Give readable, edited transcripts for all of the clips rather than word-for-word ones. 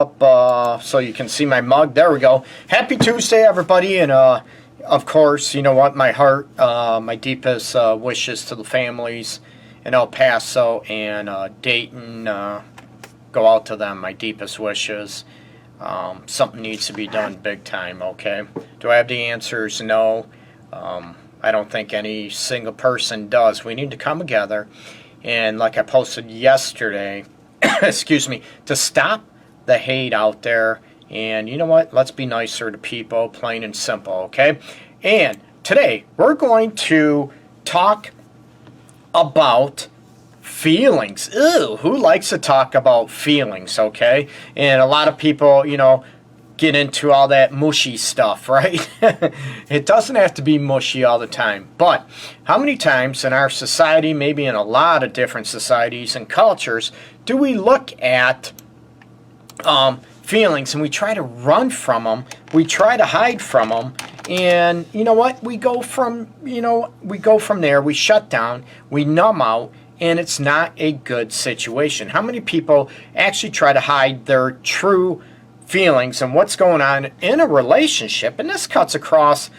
up so you can see my mug. There we go. Happy Tuesday, everybody. And of course, you know what? My heart, my deepest wishes to the families in El Paso and Dayton go out to them. My deepest wishes. Something needs to be done big time, okay? Do I have the answers? No. I don't think any single person does. We need to come together and, like I posted yesterday, excuse me, to stop the hate out there. And you know what? Let's be nicer to people, plain and simple, okay? And today we're going to talk about feelings. Ew, who likes to talk about feelings, okay? And a lot of people, you know, get into all that mushy stuff, right? It doesn't have to be mushy all the time. But how many times in our society, maybe in a lot of different societies and cultures, do we look at feelings and we try to run from them, we try to hide from them, and you know what? We go from there, we shut down, we numb out, and it's not a good situation. How many people actually try to hide their true feelings and what's going on in a relationship? And this cuts across,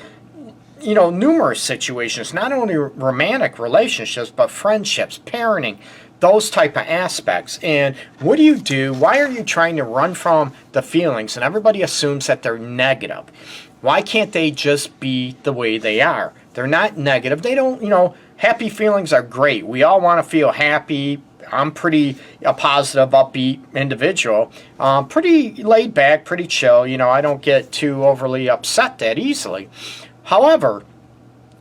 you know, numerous situations, not only romantic relationships, but friendships, parenting, those type of aspects. And what do you do? Why are you trying to run from the feelings? And everybody assumes that they're negative. Why can't they just be the way they are? They're not negative. They don't, you know, happy feelings are great. We all want to feel happy. I'm pretty a positive, upbeat individual. Pretty laid back, pretty chill. You know, I don't get too overly upset that easily. However,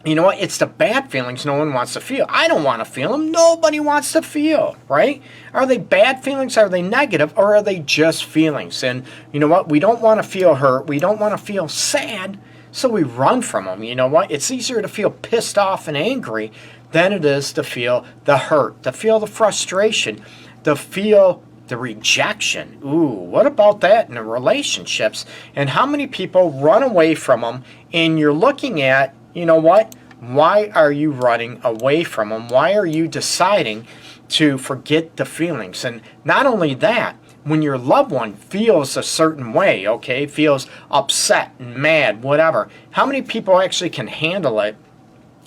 you know what? It's the bad feelings no one wants to feel. I don't want to feel them. Nobody wants to feel, right? Are they bad feelings? Are they negative? Or are they just feelings? And you know what? We don't want to feel hurt. We don't want to feel sad. So we run from them. You know what? It's easier to feel pissed off and angry than it is to feel the hurt, to feel the frustration, to feel the rejection. Ooh, what about that in the relationships? And how many people run away from them? And you're looking at, you know what? Why are you running away from them? Why are you deciding to forget the feelings? And not only that, when your loved one feels a certain way, okay, feels upset and mad, whatever, how many people actually can handle it?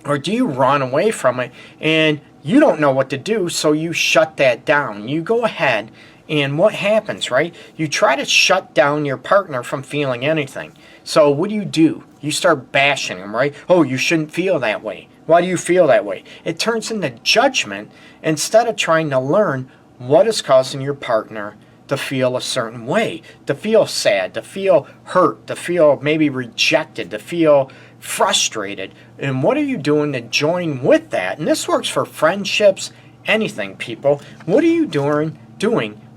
Or do you run away from it and you don't know what to do, so you shut that down? You go ahead, and what happens, right? You try to shut down your partner from feeling anything. So what do? You start bashing them, right? Oh, you shouldn't feel that way. Why do you feel that way? It turns into judgment instead of trying to learn what is causing your partner to feel a certain way, to feel sad, to feel hurt, to feel maybe rejected, to feel frustrated. And what are you doing to join with that? And this works for friendships, anything, people. What are you doing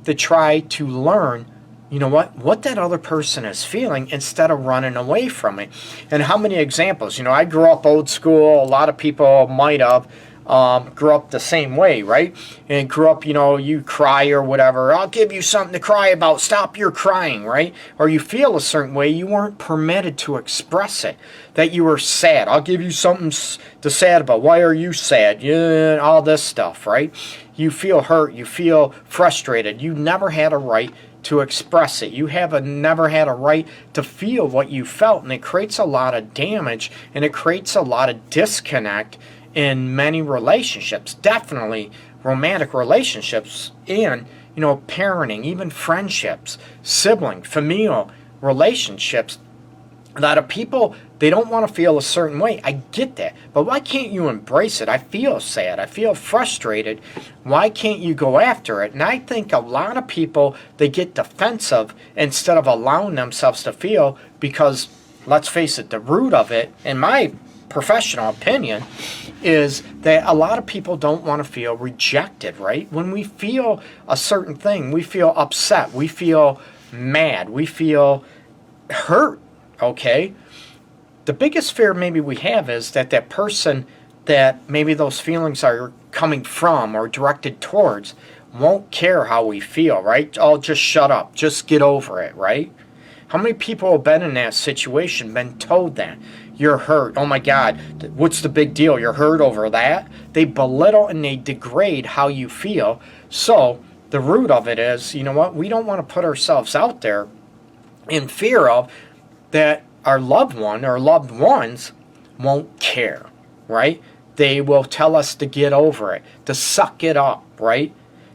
to try to learn, you know what that other person is feeling instead of running away from it? And how many examples? You know, I grew up old school. A lot of people might have grew up the same way, right? And grew up, you know, you cry or whatever. I'll give you something to cry about. Stop your crying, right? Or you feel a certain way. You weren't permitted to express it. That you were sad. I'll give you something to sad about. Why are you sad? Yeah, all this stuff, right? You feel hurt. You feel frustrated. You never had a right to express it. You never had a right to feel what you felt. And it creates a lot of damage. And it creates a lot of disconnect in many relationships, definitely romantic relationships, and, you know, parenting, even friendships, sibling, familial relationships. A lot of people, they don't want to feel a certain way. I get that. But why can't you embrace it? I feel sad. I feel frustrated. Why can't you go after it? And I think a lot of people, they get defensive instead of allowing themselves to feel, because, let's face it, the root of it, in my professional opinion, is that a lot of people don't want to feel rejected, right? When we feel a certain thing, we feel upset, we feel mad, we feel hurt, okay? The biggest fear maybe we have is that that person that maybe those feelings are coming from or directed towards won't care how we feel, right? Oh, just shut up, just get over it, right? How many people have been in that situation, been told that? You're hurt. Oh my God, what's the big deal? You're hurt over that? They belittle and they degrade how you feel. So the root of it is, you know what, we don't want to put ourselves out there in fear of that our loved one or loved ones won't care, right? They will tell us to get over it, to suck it up, right?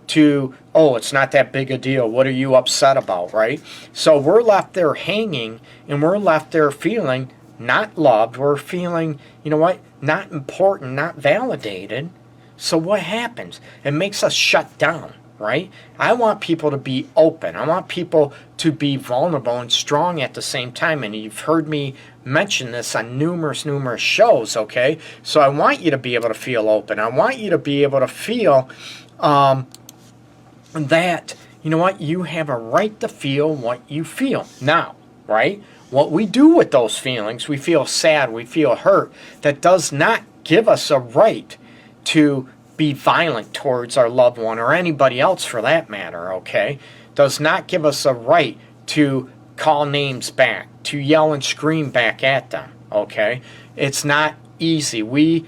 To, oh, it's not that big a deal. What are you upset about, right? So we're left there hanging, and we're left there feeling not loved. We're feeling, you know what, not important, not validated. So what happens? It makes us shut down, right? I want people to be open. I want people to be vulnerable and strong at the same time. And you've heard me mention this on numerous shows, okay? So I want you to be able to feel open. I want you to be able to feel that, you know what, you have a right to feel what you feel. Now, right, what we do with those feelings, we feel sad, we feel hurt, that does not give us a right to be violent towards our loved one or anybody else for that matter, okay? Does not give us a right to call names back, to yell and scream back at them, okay? It's not easy. We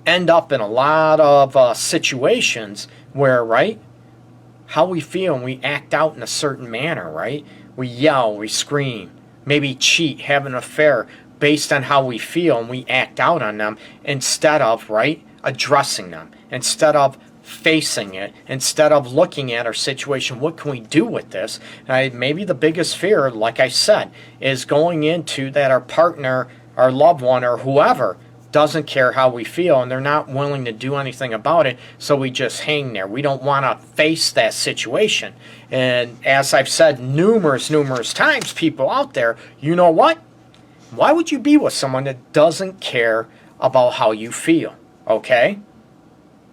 end up in a lot of situations where, right, how we feel and we act out in a certain manner, right? We yell, we scream, maybe cheat, have an affair based on how we feel, and we act out on them instead of, right, addressing them, instead of facing it, instead of looking at our situation. What can we do with this? Maybe the biggest fear, like I said, is going into that our partner, our loved one, or whoever doesn't care how we feel, and they're not willing to do anything about it, so we just hang there. We don't want to face that situation. And as I've said numerous times, people out there, you know what? Why would you be with someone that doesn't care about how you feel? Okay?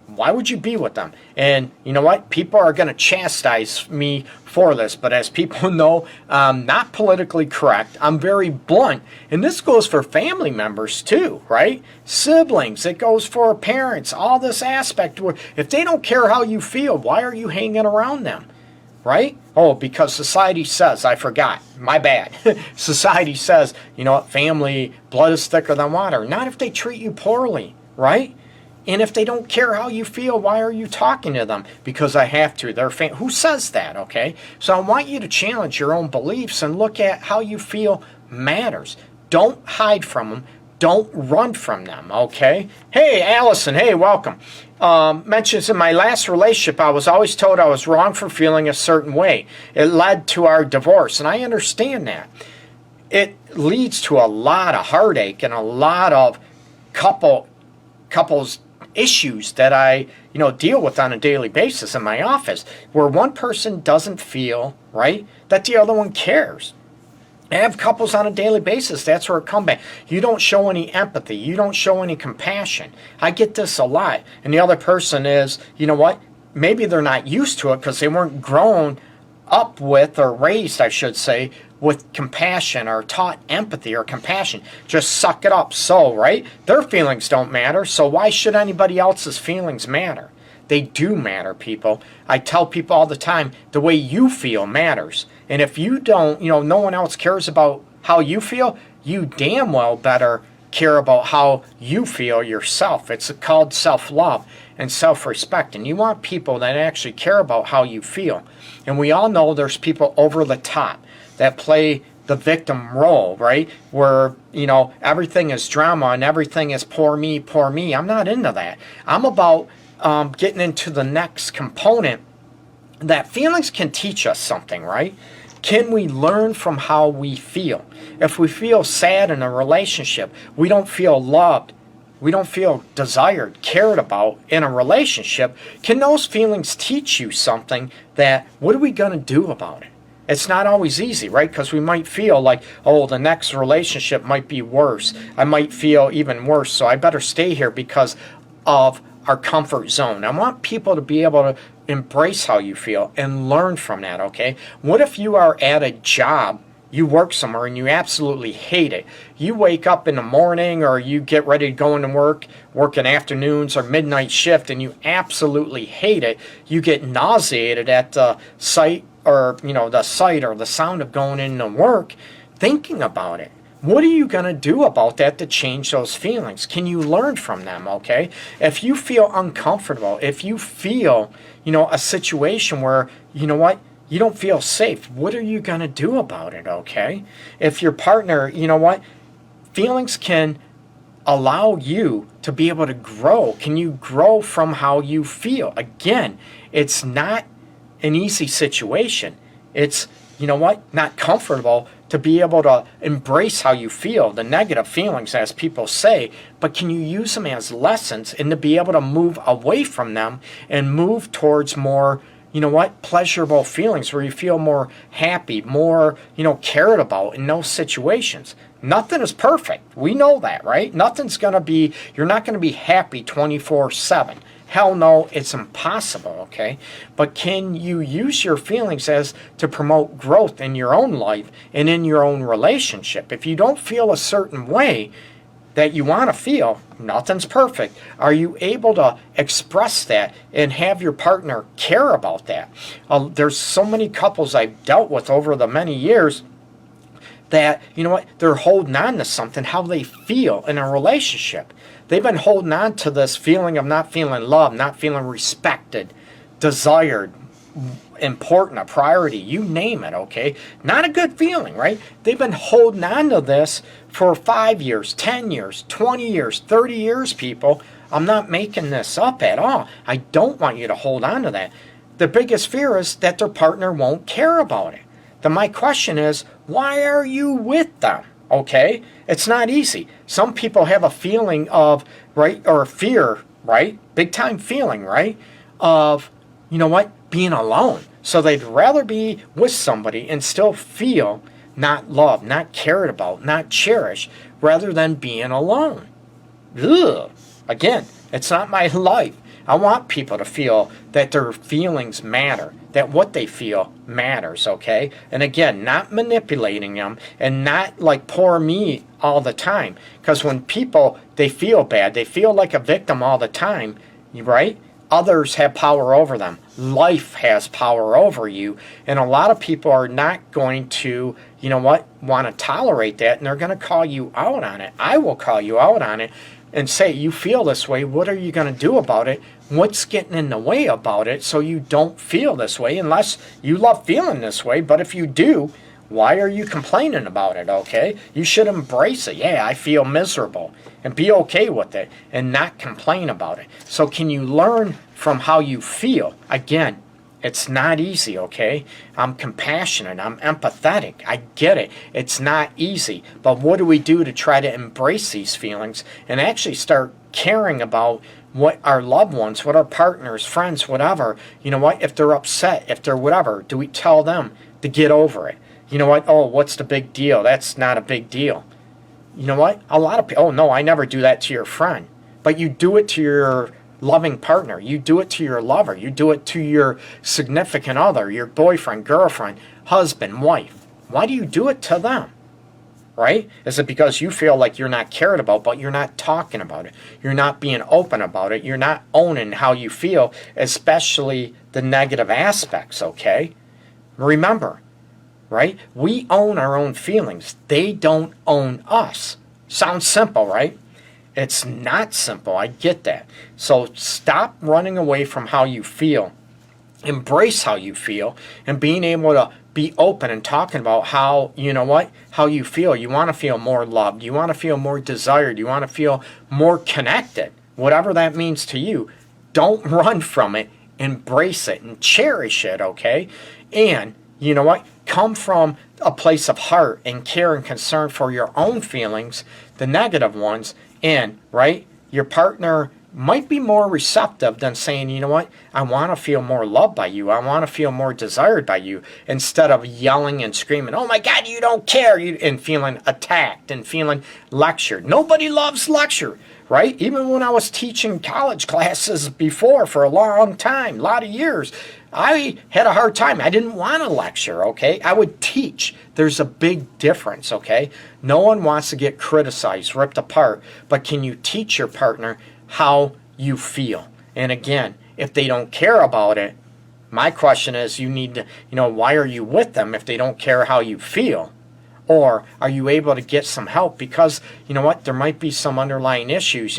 Why would you be with them? And you know what? People are going to chastise me for this, but as people know, I'm not politically correct. I'm very blunt. And this goes for family members too, right? Siblings. It goes for parents. All this aspect where if they don't care how you feel, why are you hanging around them? Right? Oh, because society says, I forgot. My bad. Society says, you know what? Family, blood is thicker than water. Not if they treat you poorly, right? And if they don't care how you feel, why are you talking to them? Because I have to. They're who says that, okay? So I want you to challenge your own beliefs and look at how you feel matters. Don't hide from them. Don't run from them, okay? Hey, Allison. Hey, welcome. Mentions in my last relationship, I was always told I was wrong for feeling a certain way. It led to our divorce, and I understand that. It leads to a lot of heartache and a lot of couples issues that I, deal with on a daily basis in my office, where one person doesn't feel, right, that the other one cares. I have couples on a daily basis. That's where it comes back. You don't show any empathy. You don't show any compassion. I get this a lot. And the other person is, you know what, maybe they're not used to it because they weren't grown up with, or raised, I should say, with compassion or taught empathy or compassion. Just suck it up. So, right? Their feelings don't matter. So why should anybody else's feelings matter? They do matter, people. I tell people all the time, the way you feel matters. And if you don't, no one else cares about how you feel, you damn well better care about how you feel yourself. It's called self-love and self-respect. And you want people that actually care about how you feel. And we all know there's people over the top that play the victim role, right? Where, everything is drama and everything is poor me, poor me. I'm not into that. I'm about getting into the next component, that feelings can teach us something, right? Can we learn from how we feel? If we feel sad in a relationship, we don't feel loved, we don't feel desired, cared about in a relationship, can those feelings teach you something that, what are we going to do about it? It's not always easy, right? Because we might feel like, oh, the next relationship might be worse. I might feel even worse, so I better stay here because of our comfort zone. I want people to be able to embrace how you feel and learn from that, okay? What if you are at a job, you work somewhere and you absolutely hate it? You wake up in the morning or you get ready to go into work in afternoons or midnight shift, and you absolutely hate it. You get nauseated at the sight or, the sight or the sound of going into work, thinking about it. What are you going to do about that to change those feelings? Can you learn from them, okay? If you feel uncomfortable, if you feel, a situation where, you don't feel safe, what are you going to do about it, okay? If your partner, feelings can allow you to be able to grow. Can you grow from how you feel? Again, it's not an easy situation. It's, not comfortable to be able to embrace how you feel, the negative feelings, as people say, but can you use them as lessons and to be able to move away from them and move towards more, pleasurable feelings where you feel more happy, more, cared about in those situations. Nothing is perfect. We know that, right? You're not going to be happy 24/7. Hell no, it's impossible, okay? But can you use your feelings as to promote growth in your own life and in your own relationship? If you don't feel a certain way that you want to feel, nothing's perfect. Are you able to express that and have your partner care about that? There's so many couples I've dealt with over the many years that, they're holding on to something, how they feel in a relationship. They've been holding on to this feeling of not feeling loved, not feeling respected, desired, important, a priority, you name it, okay? Not a good feeling, right? They've been holding on to this for 5 years, 10 years, 20 years, 30 years, people. I'm not making this up at all. I don't want you to hold on to that. The biggest fear is that their partner won't care about it. Then my question is, why are you with them? Okay? It's not easy. Some people have a feeling of, right, or fear, right? Big time feeling, right? Of, being alone. So they'd rather be with somebody and still feel not loved, not cared about, not cherished, rather than being alone. Ugh. Again, it's not my life. I want people to feel that their feelings matter, that what they feel matters, okay? And again, not manipulating them and not like poor me all the time. Because when people, they feel bad, they feel like a victim all the time, right? Others have power over them. Life has power over you. And a lot of people are not going to, want to tolerate that, and they're going to call you out on it. I will call you out on it and say, you feel this way, what are you going to do about it? What's getting in the way about it so you don't feel this way, unless you love feeling this way. But if you do, why are you complaining about it, okay? You should embrace it. Yeah, I feel miserable, and be okay with it and not complain about it. So can you learn from how you feel? Again, it's not easy, okay? I'm compassionate. I'm empathetic. I get it. It's not easy. But what do we do to try to embrace these feelings and actually start caring about what our loved ones, what our partners, friends, whatever, if they're upset, if they're whatever, do we tell them to get over it? Oh, what's the big deal? That's not a big deal. A lot of people, oh, no, I never do that to your friend. But you do it to your loving partner. You do it to your lover. You do it to your significant other, your boyfriend, girlfriend, husband, wife. Why do you do it to them? Right? Is it because you feel like you're not cared about, but you're not talking about it? You're not being open about it. You're not owning how you feel, especially the negative aspects, okay? Remember, right? We own our own feelings. They don't own us. Sounds simple, right? It's not simple. I get that. So stop running away from how you feel. Embrace how you feel, and being able to be open and talking about how, how you feel. You want to feel more loved. You want to feel more desired. You want to feel more connected. Whatever that means to you. Don't run from it. Embrace it and cherish it, okay? And come from a place of heart and care and concern for your own feelings, the negative ones, and, right, your partner might be more receptive than saying, I want to feel more loved by you. I want to feel more desired by you, instead of yelling and screaming, oh my God, you don't care, and feeling attacked and feeling lectured. Nobody loves lecture, right? Even when I was teaching college classes before for a long time, a lot of years, I had a hard time. I didn't want to lecture, okay? I would teach. There's a big difference, okay? No one wants to get criticized, ripped apart, but can you teach your partner how you feel? And again, if they don't care about it, my question is, you need to, why are you with them if they don't care how you feel? Or are you able to get some help? Because, you know what, there might be some underlying issues,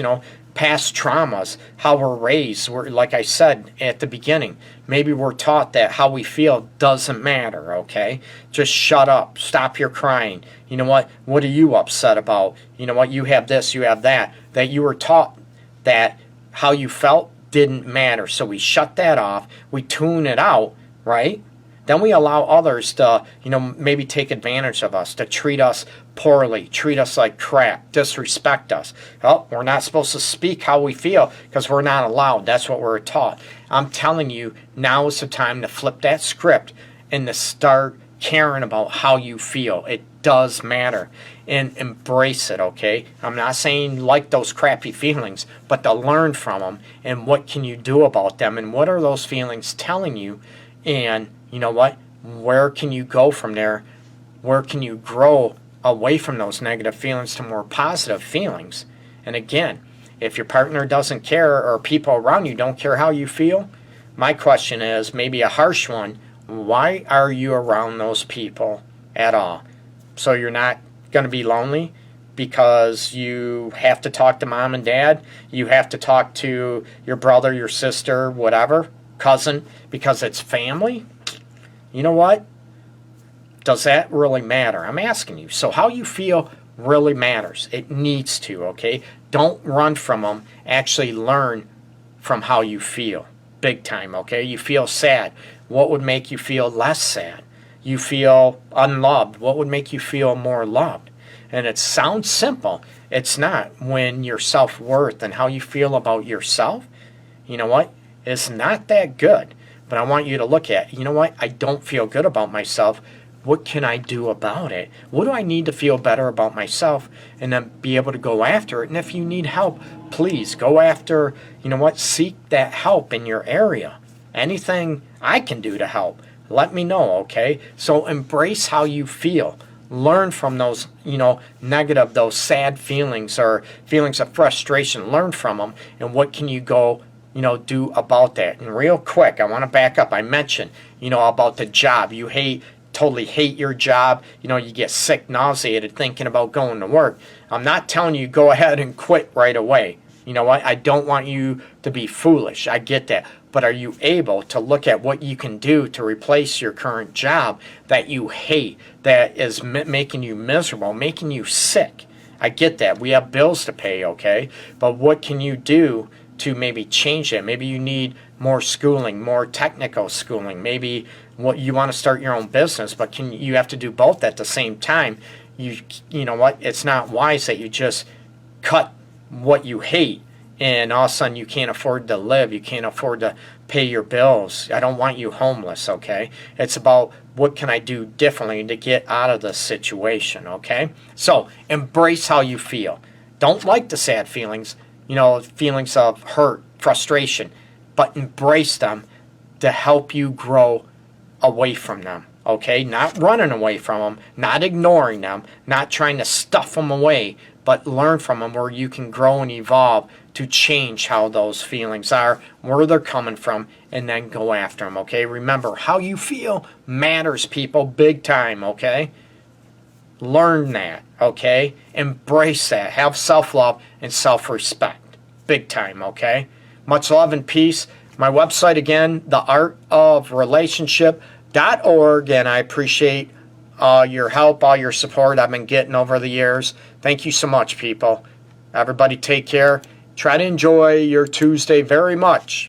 past traumas, how we're raised. Like I said at the beginning, maybe we're taught that how we feel doesn't matter, okay? Just shut up. Stop your crying. You know what are you upset about? You know what, you have this, you have that. That you were taught that how you felt didn't matter. So we shut that off. We tune it out, right? Then we allow others to, maybe take advantage of us, to treat us poorly, treat us like crap, disrespect us. Oh, we're not supposed to speak how we feel because we're not allowed. That's what we're taught. I'm telling you, now is the time to flip that script and to start caring about how you feel. It does matter. And embrace it, okay? I'm not saying like those crappy feelings, but to learn from them and what can you do about them and what are those feelings telling you, and you know what? Where can you go from there? Where can you grow away from those negative feelings to more positive feelings? And again, if your partner doesn't care or people around you don't care how you feel, my question is maybe a harsh one. Why are you around those people at all? So you're not going to be lonely because you have to talk to mom and dad, you have to talk to your brother, your sister, whatever, cousin, because it's family? You know what? Does that really matter? I'm asking you. So how you feel really matters. It needs to, okay? Don't run from them. Actually learn from how you feel. Big time, okay? You feel sad. What would make you feel less sad? You feel unloved. What would make you feel more loved? And it sounds simple. It's not. When your self-worth and how you feel about yourself, you know what? It's not that good. But I want you to look at, you know what? I don't feel good about myself. What can I do about it? What do I need to feel better about myself? And then be able to go after it. And if you need help, please go after, you know what? Seek that help in your area. Anything I can do to help, let me know, okay? So embrace how you feel. Learn from those, negative, those sad feelings or feelings of frustration. Learn from them. And what can you go do about that? And real quick, I want to back up. I mentioned, about the job. You totally hate your job. You get sick, nauseated thinking about going to work. I'm not telling you go ahead and quit right away. You know what? I don't want you to be foolish. I get that. But are you able to look at what you can do to replace your current job that you hate, that is making you miserable, making you sick? I get that. We have bills to pay, okay? But what can you do to maybe change it? Maybe you need more schooling, more technical schooling. Maybe what you want to start your own business, but you have to do both at the same time. You know what? It's not wise that you just cut what you hate and all of a sudden you can't afford to live. You can't afford to pay your bills. I don't want you homeless, okay? It's about what can I do differently to get out of this situation, okay? So embrace how you feel. Don't like the sad feelings, feelings of hurt, frustration, but embrace them to help you grow away from them, okay? Not running away from them, not ignoring them, not trying to stuff them away, but learn from them where you can grow and evolve to change how those feelings are, where they're coming from, and then go after them, okay? Remember, how you feel matters, people, big time, okay? Learn that, okay? Embrace that. Have self-love and self-respect. Big time, okay? Much love and peace. My website, again, theartofrelationship.org, and I appreciate your help, all your support I've been getting over the years. Thank you so much, people. Everybody take care. Try to enjoy your Tuesday very much.